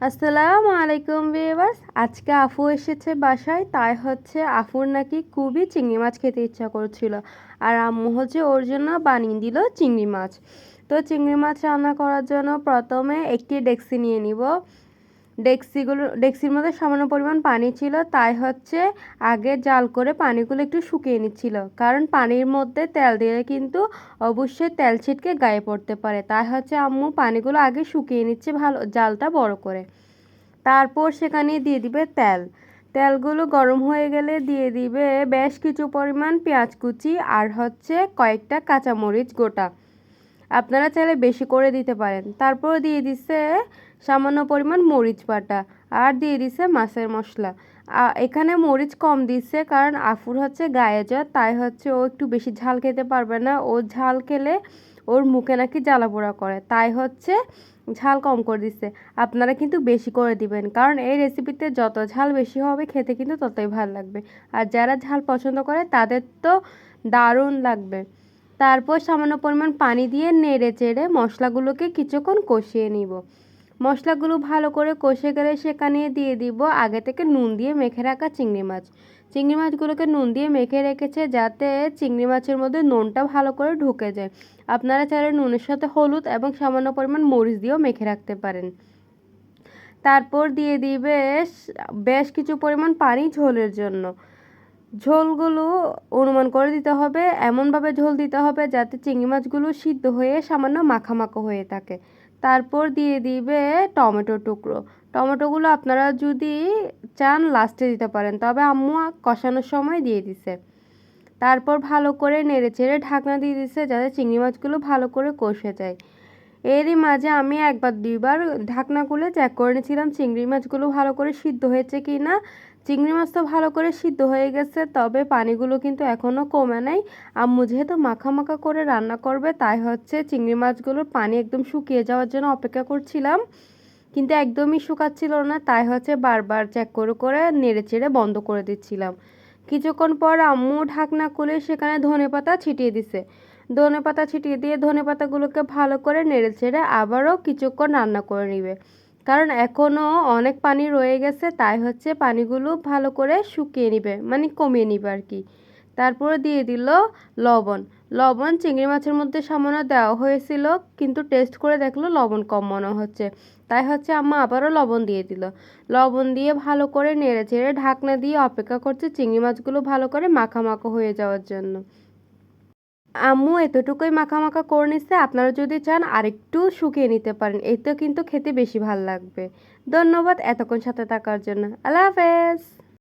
আসসালামু আলাইকুম ভিউয়ার্স। আজকে আফু এসেছে বাসায়, তাই হচ্ছে আফুর নাকি খুবই চিংড়ি মাছ খেতে ইচ্ছা করছিল। আর আম্মু হচ্ছে ওর জন্য বানিয়ে দিল চিংড়ি মাছ। তো চিংড়ি মাছ রান্না করার জন্য প্রথমে একটি ডেকচি নিয়ে নিব। ডেকচির মধ্যে সামান্য পরিমাণ পানি ছিল, তাই হচ্ছে আগে জাল করে পানিগুলো একটু শুকিয়ে নিচ্ছিল, কারণ পানির মধ্যে তেল দিলে কিন্তু অবশ্যই তেল ছিটকে গায়ে পড়তে পারে। তাই হচ্ছে আম্মু পানিগুলো আগে শুকিয়ে নিচ্ছে ভালো, জালটা বড় করে। তারপর সেখানে দিয়ে দিবে তেল। তেলগুলো গরম হয়ে গেলে দিয়ে দিবে বেশ কিছু পরিমাণ পেঁয়াজ কুচি আর হচ্ছে কয়েকটা কাঁচামরিচ গোটা। আপনারা চাইলে বেশি করে দিতে পারেন। তারপর দিয়ে দিছে সামান্য পরিমাণ মরিচ বাটা আর দিয়ে দিছে মাছের মশলা। এখানে মরিচ কম দিচ্ছে কারণ আফুর হচ্ছে গায়ে জ্বর, তাই হচ্ছে ও একটু বেশি ঝাল খেতে পারবে না। ও ঝাল খেলে ওর মুখে নাকি জ্বালা পোড়া করে, তাই হচ্ছে ঝাল কম করে দিচ্ছে। আপনারা কিন্তু বেশি করে দিবেন, কারণ এই রেসিপিতে যত ঝাল বেশি হবে খেতে কিন্তু ততই ভালো লাগবে। আর যারা ঝাল পছন্দ করে তাদের তো দারুণ লাগবে। তারপর সামান্য পরিমাণ পানি দিয়ে নেড়ে চেড়ে মশলাগুলোকে কিছুক্ষণ কষিয়ে নিব। মশলাগুলো ভালো করে কষে গেলে সেখানে দিয়ে দিব আগে থেকে নুন দিয়ে মেখে রাখা চিংড়ি মাছ। চিংড়ি মাছগুলোকে নুন দিয়ে মেখে রেখেছে যাতে চিংড়ি মাছের মধ্যে নুনটা ভালো করে ঢুকে যায়। আপনারা চাইলে নুনের সাথে হলুদ এবং সামান্য পরিমাণ মরিচ দিয়েও মেখে রাখতে পারেন। তারপর দিয়ে দিবে বেশ কিছু পরিমাণ পানি ঝোলের জন্য। ঝোলগুলো অনুমান করে দিতে হবে, এমনভাবে ঝোল দিতে হবে যাতে চিংড়ি মাছগুলো সিদ্ধ হয়ে সামান্য মাখা হয়ে থাকে। তারপর দিয়ে দিবে টমেটো টুকরো। টমেটোগুলো আপনারা যদি চান লাস্টে দিতে পারেন, তবে আম্মু কষানোর সময় দিয়ে দিছে। তারপর ভালো করে নেড়েচেড়ে ঢাকনা দিয়ে দিছে যাতে চিংড়ি মাছগুলো ভালো করে কষে যায়। এরই মাঝে আমি একবার দুইবার ঢাকনা খুলে চেক করে নিয়েছিলাম চিংড়ি মাছগুলো ভালো করে সিদ্ধ হয়েছে কি না। চিংড়ি মাছ তো ভালো করে সিদ্ধ হয়ে গেছে, তবে পানিগুলো কিন্তু এখনও কমে নাই। আম্মু যেহেতু মাখা করে রান্না করবে, তাই হচ্ছে চিংড়ি মাছগুলোর পানি একদম শুকিয়ে যাওয়ার জন্য অপেক্ষা করছিলাম, কিন্তু একদমই শুকাচ্ছিল না। তাই হচ্ছে বারবার চেক করে নেড়ে চেড়ে বন্ধ করে দিচ্ছিলাম। কিছুক্ষণ পর আম্মু ঢাকনা খুলে সেখানে ধনেপাতা ছিটিয়ে দিছে। ধনেপাতা ছিটিয়ে দিয়ে ধনেপাতাগুলোকে ভালো করে নেড়ে ছেড়ে আবারও কিছুক্ষণ রান্না করে নিবে, কারণ এখনও অনেক পানি রয়ে গেছে। তাই হচ্ছে পানিগুলো ভালো করে শুকিয়ে নিবে, মানে কমিয়ে নিবে আর কি। তারপরে দিয়ে দিল লবণ। লবণ চিংড়ি মাছের মধ্যে সামান্য দেওয়া হয়েছিল, কিন্তু টেস্ট করে দেখলো লবণ কম মনে হচ্ছে, তাই হচ্ছে আম্মা আবারও লবণ দিয়ে দিল। লবণ দিয়ে ভালো করে নেড়ে চেড়ে ঢাকনা দিয়ে অপেক্ষা করছে চিংড়ি মাছগুলো ভালো করে মাখা হয়ে যাওয়ার জন্য। আম্মু এতটুকুই মাখা করে নিচ্ছে, আপনারা যদি চান আরেকটু শুকিয়ে নিতে পারেন, এতে কিন্তু খেতে বেশি ভালো লাগবে। ধন্যবাদ এতক্ষণ সাথে থাকার জন্য। আল্লাহ হাফেজ।